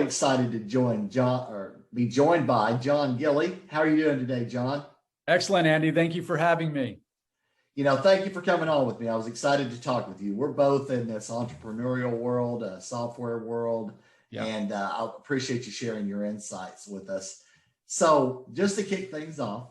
really excited to be joined by John Gillie. How are you doing today, John? Excellent, Andy. Thank you for having me. Thank you for coming on with me. I was excited to talk with you. We're both in this entrepreneurial world, software world, and I appreciate you sharing your insights with us. So just to kick things off,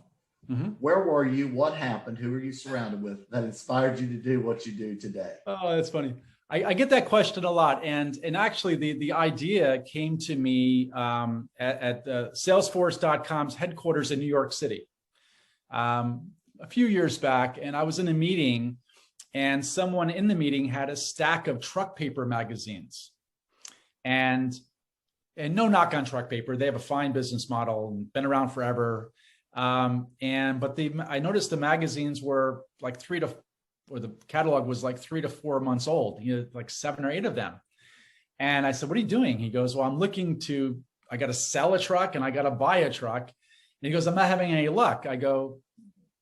where were you? What happened? Who were you surrounded with that inspired you to do what you do today? Oh, that's funny. I get that question a lot. And actually the idea came to me at Salesforce.com's headquarters in New York City a few years back. And I was in a meeting and someone in the meeting had a stack of truck paper magazines. And no knock on truck paper. They have a fine business model and been around forever. I noticed the magazines were like the catalog was like 3 to 4 months old, like 7 or 8 of them. And I said, what are you doing? He goes, well, I got to sell a truck and I got to buy a truck. And he goes, I'm not having any luck. I go,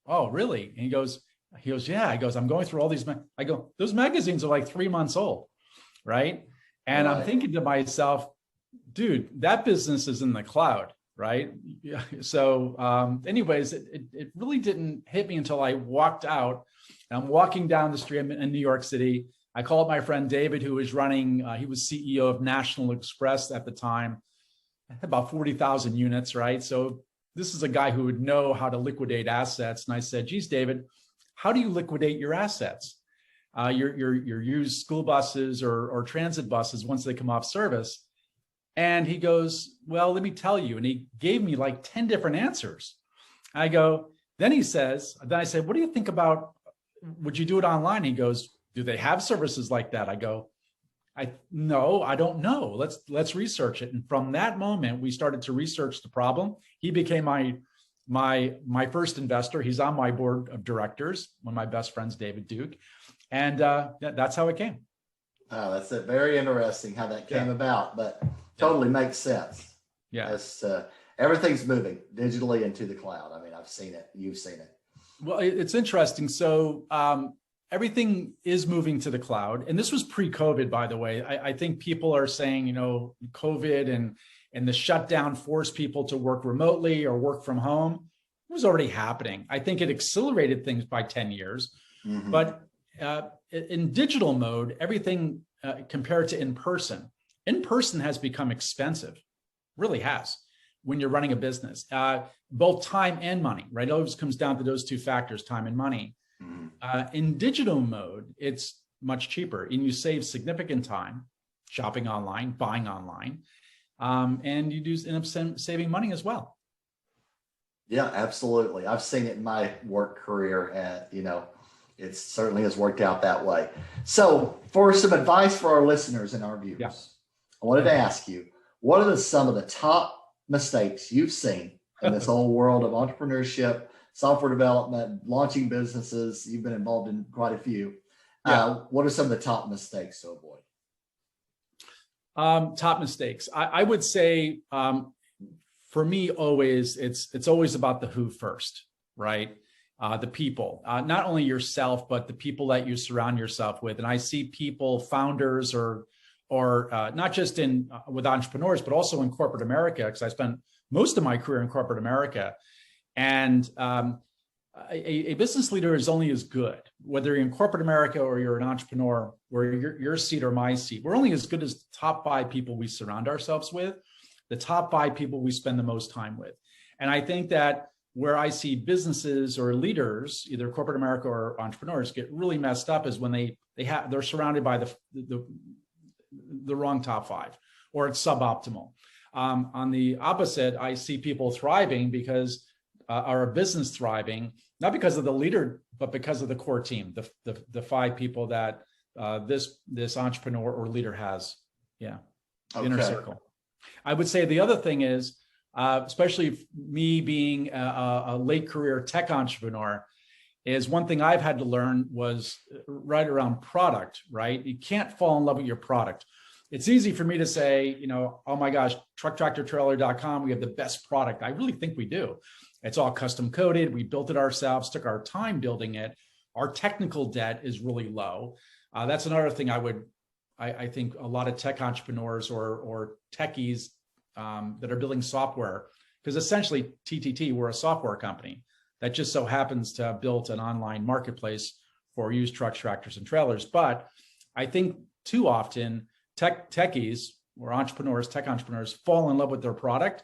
oh, really? And he goes, yeah. He goes, I'm going through all these. I go, those magazines are like 3 months old. Right. And I'm thinking to myself, dude, that business is in the cloud. Right. Yeah. So anyways, it really didn't hit me until I walked out. I'm walking down the street in New York City. I called my friend David, who was running, he was CEO of National Express at the time, about 40,000 units, right? So this is a guy who would know how to liquidate assets. And I said, geez, David, how do you liquidate your assets? Your used school buses or transit buses once they come off service. And he goes, well, let me tell you. And he gave me like 10 different answers. Then I said, what do you think about, would you do it online? He goes, do they have services like that? I go, no, I don't know. Let's research it. And from that moment, we started to research the problem. He became my first investor. He's on my board of directors, one of my best friends, David Duke. And that's how it came. Oh, that's very interesting how that came about, but totally makes sense. Yeah. Everything's moving digitally into the cloud. I mean, I've seen it. You've seen it. Well, it's interesting. So everything is moving to the cloud. And this was pre-COVID, by the way. I think people are saying, COVID and the shutdown forced people to work remotely or work from home. It was already happening. I think it accelerated things by 10 years. But in digital mode, everything compared to in-person has become expensive, really has, when you're running a business, both time and money, right? It always comes down to those two factors, time and money. In digital mode, it's much cheaper and you save significant time shopping online, buying online, and you do end up saving money as well. Yeah, absolutely. I've seen it in my work career it certainly has worked out that way. So for some advice for our listeners and our viewers, I wanted to ask you, what are some of the top mistakes you've seen in this whole world of entrepreneurship, software development, launching businesses? You've been involved in quite a few. What are some of the top mistakes to avoid? Top mistakes. I would say for me, always, it's always about the who first, right? The people, not only yourself, but the people that you surround yourself with. And I see people, founders, or not just with entrepreneurs, but also in corporate America, because I spent most of my career in corporate America. And a business leader is only as good, whether you're in corporate America or you're an entrepreneur, where your seat or my seat. We're only as good as the top 5 people we surround ourselves with, the top 5 people we spend the most time with. And I think that where I see businesses or leaders, either corporate America or entrepreneurs, get really messed up is when they're surrounded by the wrong top 5, or it's suboptimal. On the opposite, I see people thriving because our business thriving, not because of the leader, but because of the core team, the 5 people that this entrepreneur or leader has. Inner circle. I would say the other thing is, especially me being a late career tech entrepreneur, is one thing I've had to learn was right around product, right? You can't fall in love with your product. It's easy for me to say, oh my gosh, TruckTractorTrailer.com, we have the best product. I really think we do. It's all custom coded. We built it ourselves, took our time building it. Our technical debt is really low. That's another thing I think a lot of tech entrepreneurs or techies that are building software, because essentially TTT, we're a software company that just so happens to have built an online marketplace for used trucks, tractors, and trailers. But I think too often techies or entrepreneurs, tech entrepreneurs, fall in love with their product,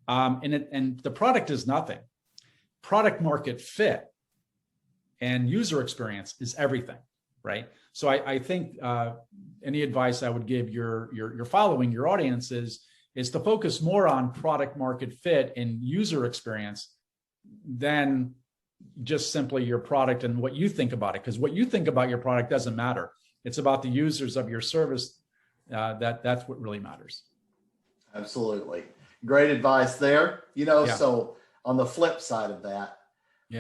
and the product is nothing. Product market fit and user experience is everything, right? So I think any advice I would give your following, your audience is to focus more on product market fit and user experience than just simply your product and what you think about it. Because what you think about your product doesn't matter. It's about the users of your service. That's what really matters. Absolutely. Great advice there. So on the flip side of that,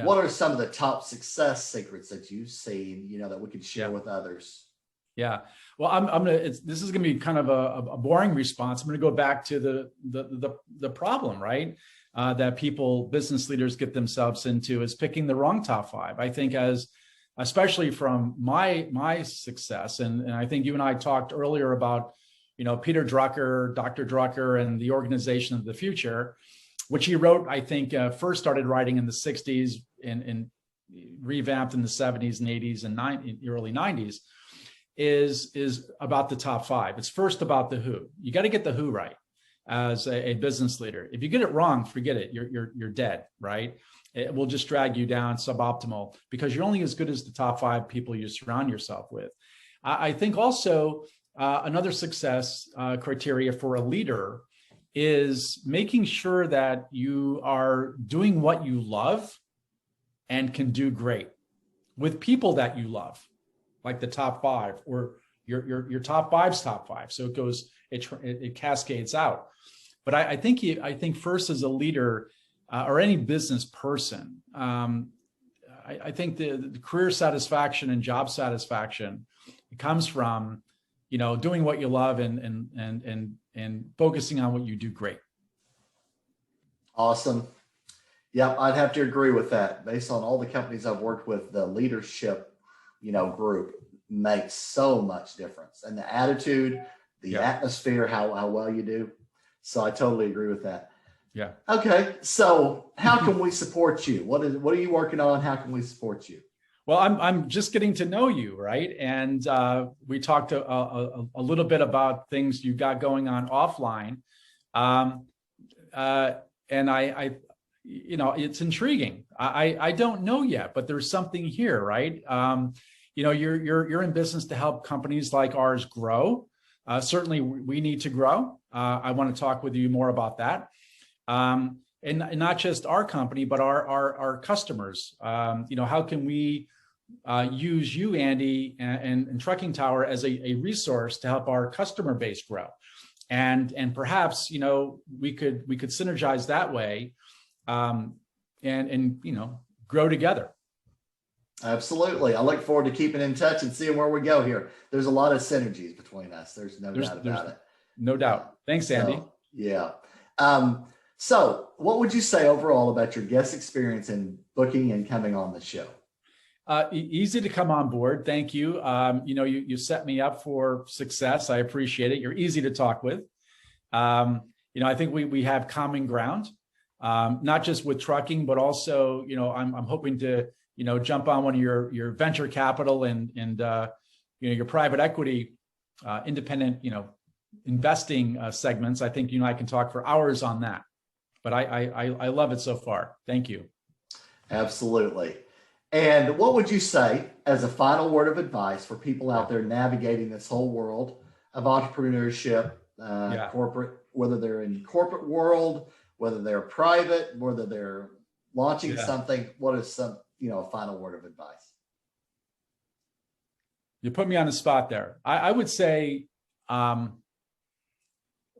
what are some of the top success secrets that you've seen, that we could share with others? Yeah. Well, I'm gonna. This is gonna be kind of a boring response. I'm gonna go back to the problem, right? That business leaders get themselves into is picking the wrong top 5. I think especially from my success, and I think you and I talked earlier about, Peter Drucker, Dr. Drucker, and the Organization of the Future, which he wrote, I think, first started writing in the 60s and revamped in the 70s and 80s and early 90s, is about the top 5. It's first about the who. You got to get the who right as a business leader. If you get it wrong, forget it. You're dead, right? It will just drag you down, suboptimal, because you're only as good as the top 5 people you surround yourself with. I think also another success criteria for a leader is making sure that you are doing what you love and can do great with people that you love, like the top 5 or your top 5's top 5. So it cascades out. But I think first as a leader or any business person, I think the career satisfaction and job satisfaction comes from doing what you love and focusing on what you do great. Awesome. Yeah, I'd have to agree with that. Based on all the companies I've worked with, the leadership, group makes so much difference, and the attitude, the atmosphere, how well you do. So I totally agree with that. Yeah. Okay. So how can we support you? What are you working on? How can we support you? Well, I'm just getting to know you, right? And we talked a little bit about things you got going on offline, and I it's intriguing. I don't know yet, but there's something here, right? You're in business to help companies like ours grow. Certainly, we need to grow. I want to talk with you more about that, and not just our company, but our customers. How can we use you, Andy, and Trucking Tower as a resource to help our customer base grow, and perhaps we could synergize that way, and grow together. Absolutely. I look forward to keeping in touch and seeing where we go here. There's a lot of synergies between us. There's no doubt about it. No doubt. Thanks, Andy. Yeah. So what would you say overall about your guest experience in booking and coming on the show? Easy to come on board. Thank you. You set me up for success. I appreciate it. You're easy to talk with. I think we have common ground, not just with trucking, but also, I'm hoping to, jump on one of your venture capital and your private equity, independent, investing segments. I think I can talk for hours on that, but I love it so far. Thank you. Absolutely. And what would you say as a final word of advice for people out there navigating this whole world of entrepreneurship, corporate, whether they're in corporate world, whether they're private, whether they're launching something? What is some, a final word of advice? You put me on the spot there. I would say,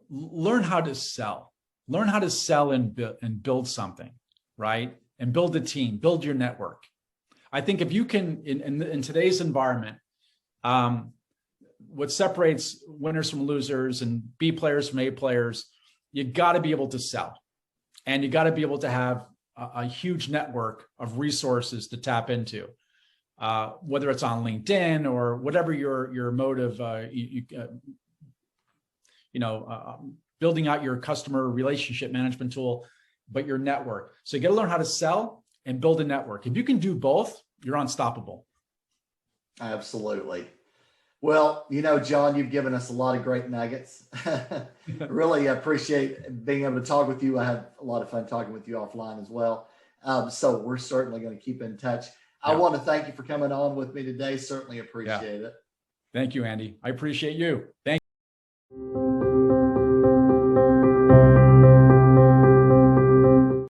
learn how to sell. Learn how to sell and build something, right? And build a team, build your network. I think if you can, in today's environment, what separates winners from losers and B players from A players, you got to be able to sell, and you got to be able to have a huge network of resources to tap into, whether it's on LinkedIn or whatever your mode of building out your customer relationship management tool, but your network. So you got to learn how to sell and build a network. If you can do both, you're unstoppable. Absolutely. Well, John, you've given us a lot of great nuggets. Really appreciate being able to talk with you. I had a lot of fun talking with you offline as well. So we're certainly going to keep in touch. I want to thank you for coming on with me today. Certainly appreciate it. Thank you, Andy. I appreciate you. Thank you.